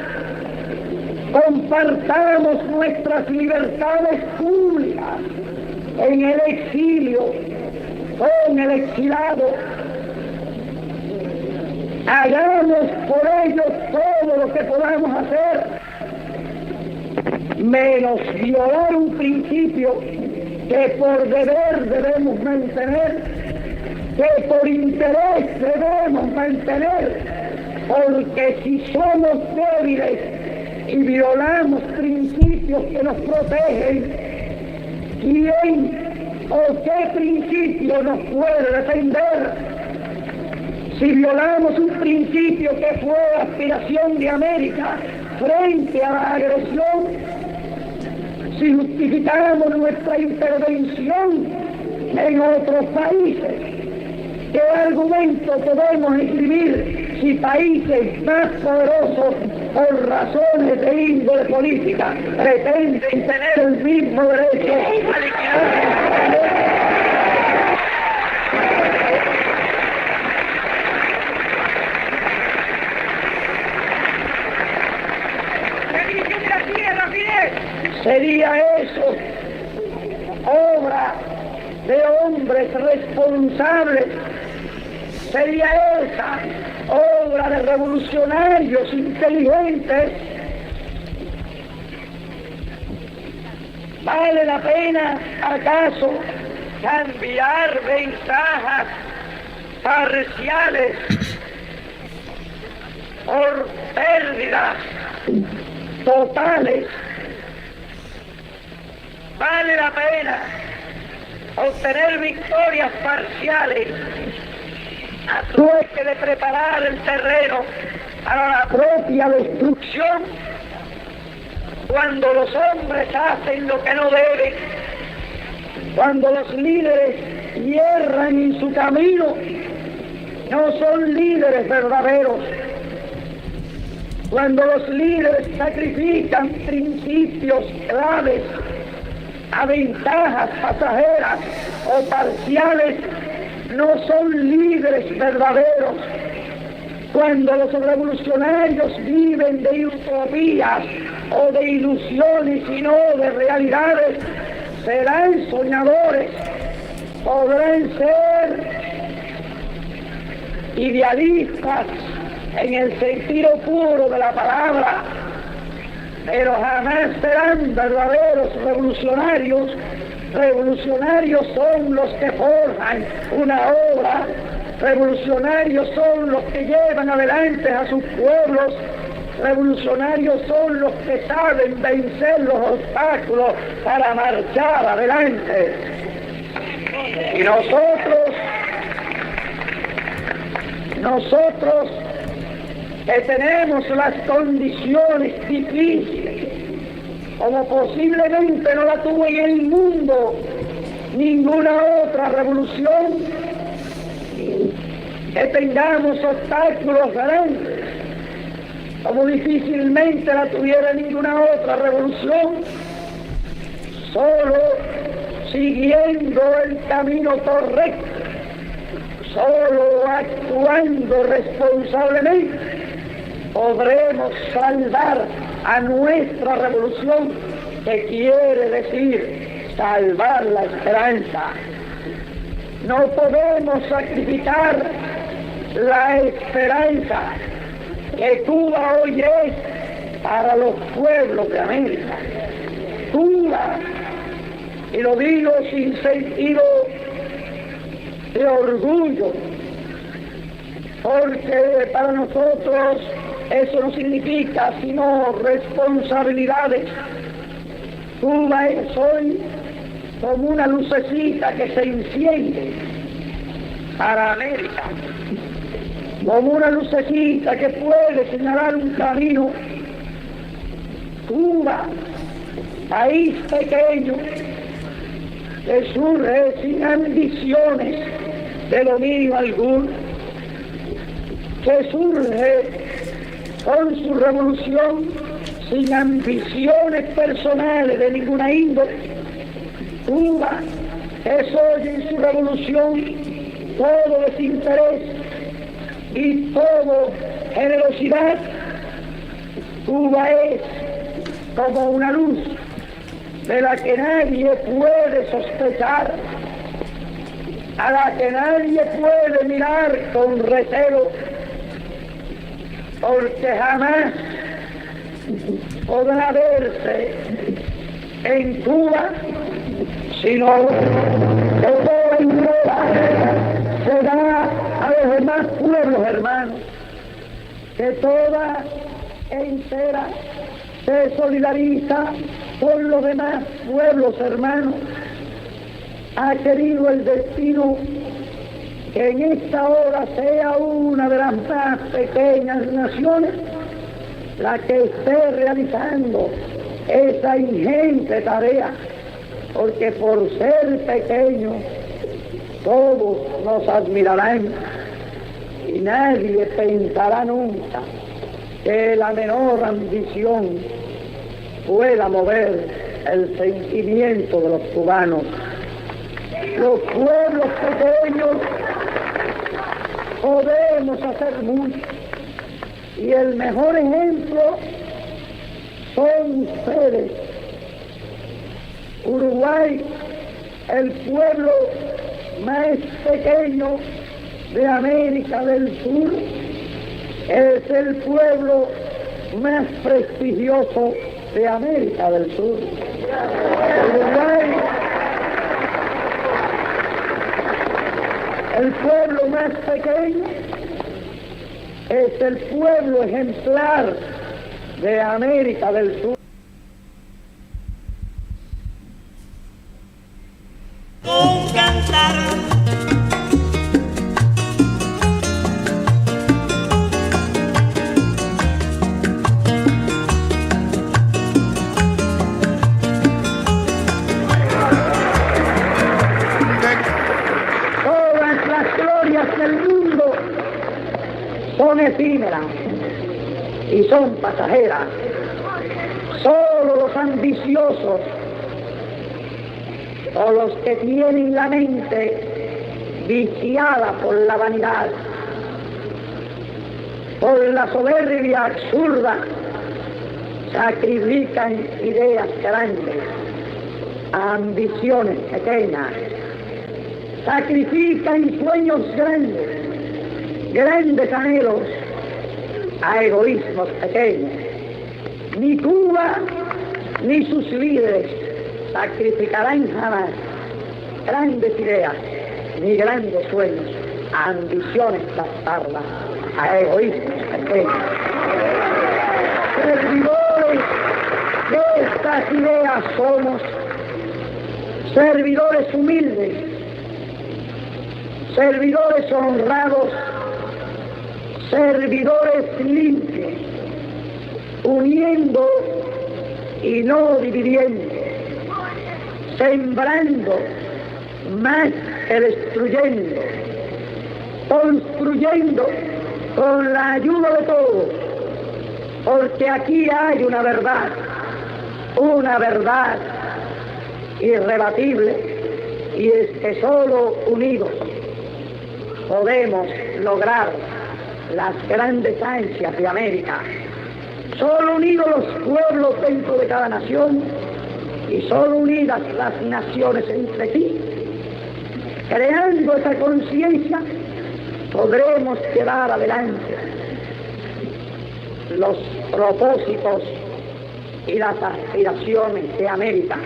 Compartamos nuestras libertades públicas en el exilio con el exilado. Hagamos por ellos todo lo que podamos hacer, menos violar un principio que por deber debemos mantener, que por interés debemos mantener, porque si somos débiles y violamos principios que nos protegen, ¿quién o qué principio nos puede defender? Si violamos un principio que fue aspiración de América frente a la agresión, si justificamos nuestra intervención en otros países, ¿qué argumento podemos escribir si países más poderosos, por razones de índole política, pretenden tener el mismo derecho a liquidar? Sería eso obra de hombres responsables, sería esa obra de revolucionarios inteligentes. ¿Vale la pena acaso cambiar ventajas parciales por pérdidas totales? ¿Vale la pena obtener victorias parciales a trueque de preparar el terreno para la propia destrucción? Cuando los hombres hacen lo que no deben, cuando los líderes hierran en su camino, no son líderes verdaderos. Cuando los líderes sacrifican principios claves a ventajas pasajeras o parciales, no son líderes verdaderos. Cuando los revolucionarios viven de utopías o de ilusiones y no de realidades, serán soñadores, podrán ser idealistas en el sentido puro de la palabra, pero jamás serán verdaderos revolucionarios. Revolucionarios son los que forjan una obra, revolucionarios son los que llevan adelante a sus pueblos, revolucionarios son los que saben vencer los obstáculos para marchar adelante. Y nosotros que tenemos las condiciones difíciles, como posiblemente no la tuvo en el mundo ninguna otra revolución, que tengamos obstáculos grandes, como difícilmente la tuviera ninguna otra revolución, solo siguiendo el camino correcto, solo actuando responsablemente, podremos salvar a nuestra revolución, que quiere decir salvar la esperanza. No podemos sacrificar la esperanza que Cuba hoy es para los pueblos de América. Cuba, y lo digo sin sentido de orgullo, porque para nosotros eso no significa sino responsabilidades. Cuba es hoy como una lucecita que se enciende para América, como una lucecita que puede señalar un camino. Cuba, país pequeño, que surge sin ambiciones de dominio alguno, que surge con su revolución sin ambiciones personales de ninguna índole. Cuba es hoy en su revolución todo desinterés y todo generosidad. Cuba es como una luz de la que nadie puede sospechar, a la que nadie puede mirar con recelo, porque jamás podrá verse en Cuba sino que toda Europa se da a los demás pueblos hermanos, que toda entera se solidariza con los demás pueblos hermanos. Ha querido el destino que en esta hora sea una de las más pequeñas naciones la que esté realizando esa ingente tarea, porque por ser pequeño todos nos admirarán y nadie pensará nunca que la menor ambición pueda mover el sentimiento de los cubanos. Los pueblos pequeños podemos hacer mucho, y el mejor ejemplo son ustedes. Uruguay, el pueblo más pequeño de América del Sur, es el pueblo más prestigioso de América del Sur. Uruguay, el pueblo más pequeño, es el pueblo ejemplar de América del Sur. Un cantar. Todas las glorias del mundo son efímeras y son pasajeras. Solo los ambiciosos o los que tienen la mente viciada por la vanidad, por la soberbia absurda, sacrifican ideas grandes a ambiciones pequeñas, sacrifican sueños grandes, grandes anhelos a egoísmos pequeños. Ni Cuba ni sus líderes sacrificarán jamás grandes ideas ni grandes sueños a ambiciones bastardas, a egoísmos pequeños. Servidores de estas ideas somos, servidores humildes, servidores honrados, servidores limpios, uniendo y no dividiendo, sembrando más que destruyendo, construyendo con la ayuda de todos, porque aquí hay una verdad irrebatible, y es que solo unidos podemos lograr las grandes ansias de América. Solo unidos los pueblos dentro de cada nación y solo unidas las naciones entre sí, creando esa conciencia, podremos llevar adelante los propósitos y las aspiraciones de América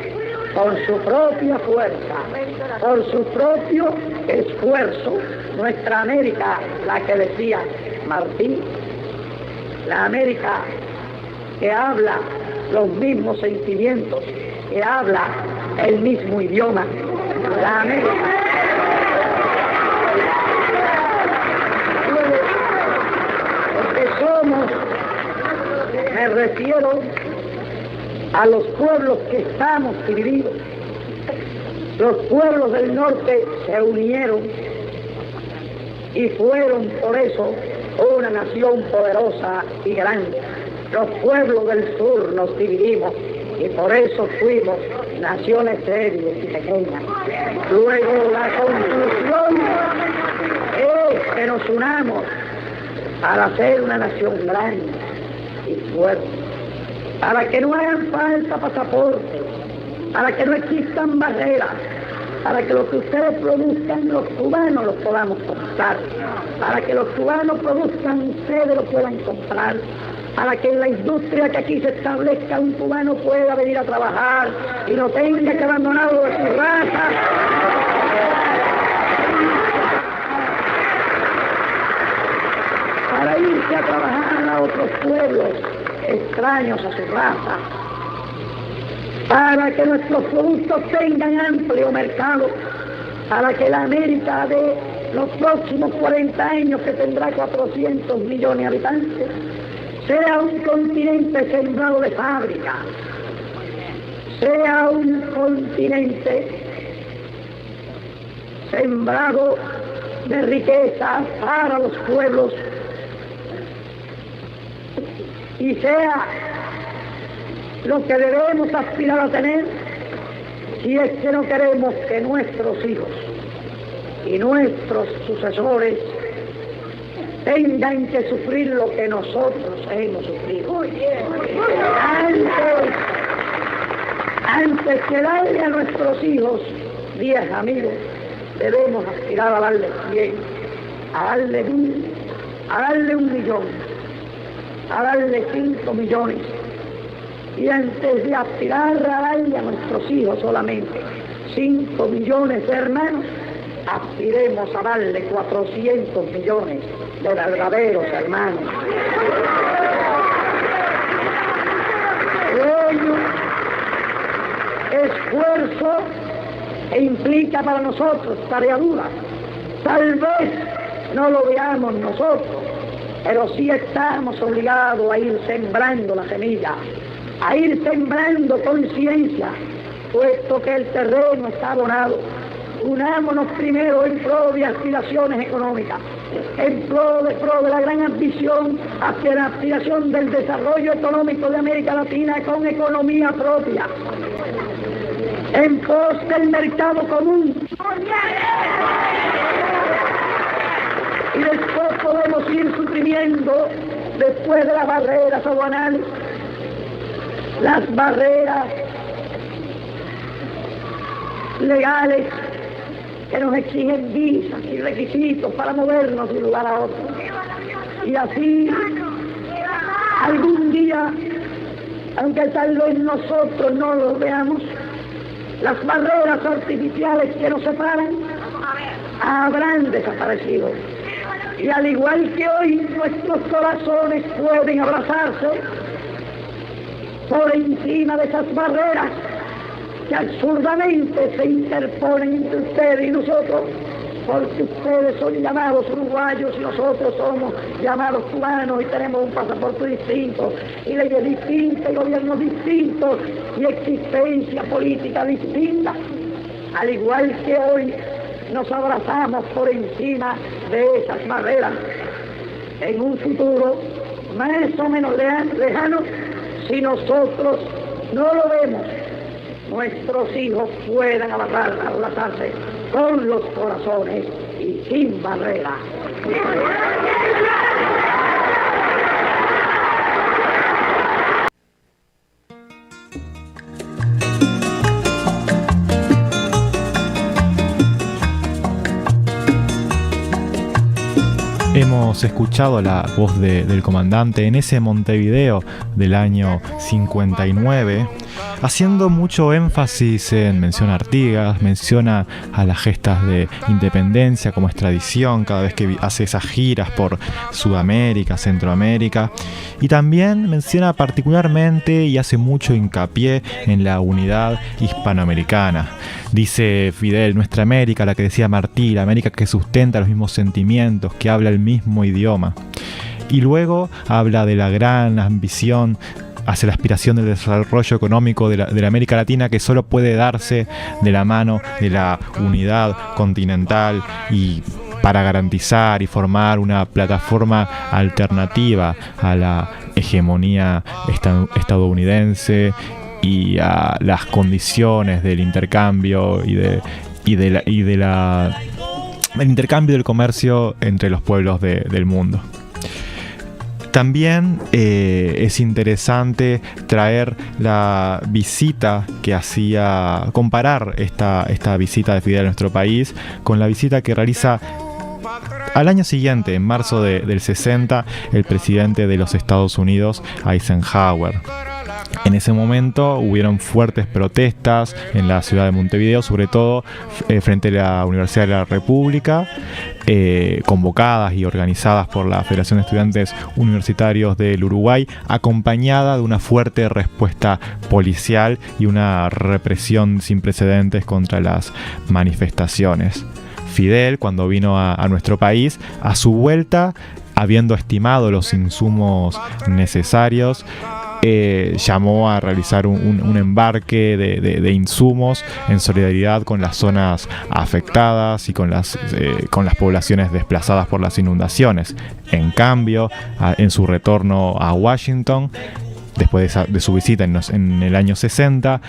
con su propia fuerza, por su propio esfuerzo. Nuestra América, la que decía Martín, la América que habla los mismos sentimientos, que habla el mismo idioma, la América porque somos, me refiero a los pueblos que estamos divididos. Los pueblos del norte se unieron y fueron por eso una nación poderosa y grande. Los pueblos del sur nos dividimos y por eso fuimos naciones débiles y pequeñas. Luego la conclusión es que nos unamos para ser una nación grande y fuerte, para que no hagan falta pasaportes, para que no existan barreras, para que lo que ustedes produzcan los cubanos los podamos comprar, para que los cubanos produzcan ustedes lo puedan comprar, para que en la industria que aquí se establezca un cubano pueda venir a trabajar y no tenga que abandonarlo de su raza. Para irse a trabajar a otros pueblos extraños a su raza, para que nuestros productos tengan amplio mercado, para que la América de los próximos 40 años, que tendrá 400 millones de habitantes, sea un continente sembrado de fábrica, sea un continente sembrado de riqueza para los pueblos, y sea lo que debemos aspirar a tener, si es que no queremos que nuestros hijos y nuestros sucesores tengan que sufrir lo que nosotros hemos sufrido. Antes que darle a nuestros hijos 10 amigos, debemos aspirar a darle 100, a darle 1000, a darle 1 millón, a darle 5 millones. Y antes de aspirar a darle a nuestros hijos solamente 5 millones de hermanos, aspiremos a darle 400 millones de verdaderos hermanos. Ello, esfuerzo e implica para nosotros tarea dura. Tal vez no lo veamos nosotros, pero sí estamos obligados a ir sembrando la semilla, a ir sembrando conciencia, puesto que el terreno está abonado. Unámonos primero en pro de aspiraciones económicas, en pro de la gran ambición hacia la aspiración del desarrollo económico de América Latina con economía propia, en pos del mercado común. Y después podemos ir suprimiendo, después de las barreras aduanales, las barreras legales que nos exigen visas y requisitos para movernos de un lugar a otro. Y así Algún día, aunque tal vez nosotros no lo veamos, las barreras artificiales que nos separan habrán desaparecido. Y al igual que hoy nuestros corazones pueden abrazarse, por encima de esas barreras que absurdamente se interponen entre ustedes y nosotros, porque ustedes son llamados uruguayos y nosotros somos llamados cubanos y tenemos un pasaporte distinto, y leyes distintas, y gobiernos distintos, y existencia política distinta. Al igual que hoy nos abrazamos por encima de esas barreras, en un futuro más o menos lejano, si nosotros no lo vemos, nuestros hijos puedan abrazarse con los corazones y sin barrera. Hemos escuchado la voz del comandante en ese Montevideo del año 59, haciendo mucho énfasis en menciona a Artigas, menciona a las gestas de independencia como es tradición cada vez que hace esas giras por Sudamérica, Centroamérica, y también menciona particularmente y hace mucho hincapié en la unidad hispanoamericana. Dice Fidel, nuestra América, la que decía Martí, la América que sustenta los mismos sentimientos, que habla el mismo idioma. Y luego habla de la gran ambición hacia la aspiración del desarrollo económico de la América Latina, que solo puede darse de la mano de la unidad continental y para garantizar y formar una plataforma alternativa a la hegemonía estadounidense y a las condiciones del intercambio el intercambio del comercio entre los pueblos del mundo. También es interesante traer la visita que comparar esta visita de Fidel a nuestro país con la visita que realiza al año siguiente, en marzo del 60, el presidente de los Estados Unidos, Eisenhower. En ese momento hubieron fuertes protestas en la ciudad de Montevideo, sobre todo frente a la Universidad de la República, convocadas y organizadas por la Federación de Estudiantes Universitarios del Uruguay, acompañada de una fuerte respuesta policial y una represión sin precedentes contra las manifestaciones. Fidel, cuando vino a nuestro país, a su vuelta, habiendo estimado los insumos necesarios, llamó a realizar un embarque de insumos en solidaridad con las zonas afectadas y con las poblaciones desplazadas por las inundaciones. En cambio, en su retorno a Washington, después de su visita en el año 60,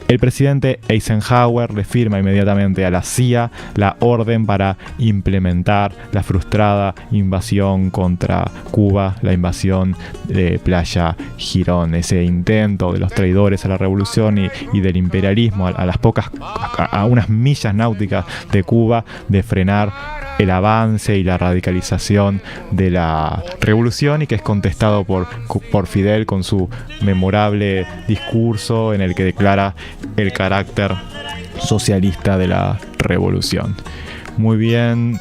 el presidente Eisenhower le firma inmediatamente a la CIA la orden para implementar la frustrada invasión contra Cuba, la invasión de Playa Girón, ese intento de los traidores a la revolución y del imperialismo a unas millas náuticas de Cuba de frenar el avance y la radicalización de la revolución, y que es contestado por Fidel con su memorable discurso en el que declara el carácter socialista de la revolución. Muy bien,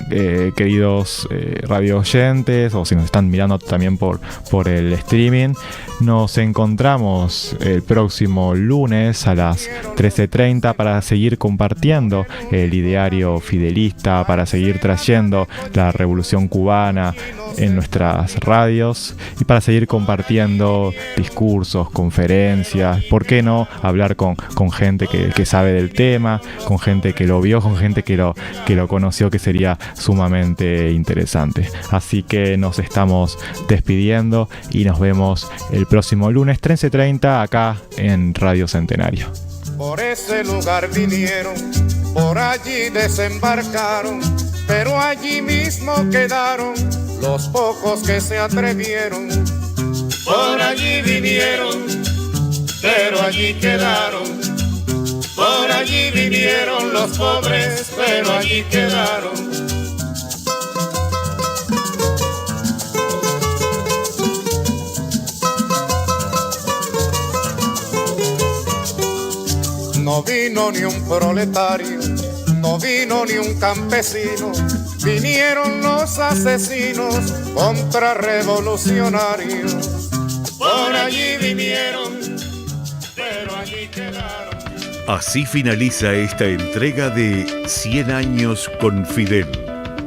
queridos radio oyentes, o si nos están mirando también por el streaming, nos encontramos el próximo lunes a las 13:30 para seguir compartiendo el ideario fidelista, para seguir trayendo la revolución cubana en nuestras radios y para seguir compartiendo discursos, conferencias, ¿por qué no hablar con gente que sabe del tema, con gente que lo vio, con gente que lo conoció, que sería sumamente interesante? Así que nos estamos despidiendo y nos vemos el próximo lunes 13:30 acá en Radio Centenario. Por ese lugar vinieron, por allí desembarcaron, pero allí mismo quedaron los pocos que se atrevieron. Por allí vinieron, pero allí quedaron. Por allí vinieron los pobres, pero allí quedaron. No vino ni un proletario, no vino ni un campesino, vinieron los asesinos contrarrevolucionarios. Por allí vinieron, pero allí quedaron. Así finaliza esta entrega de 100 años con Fidel.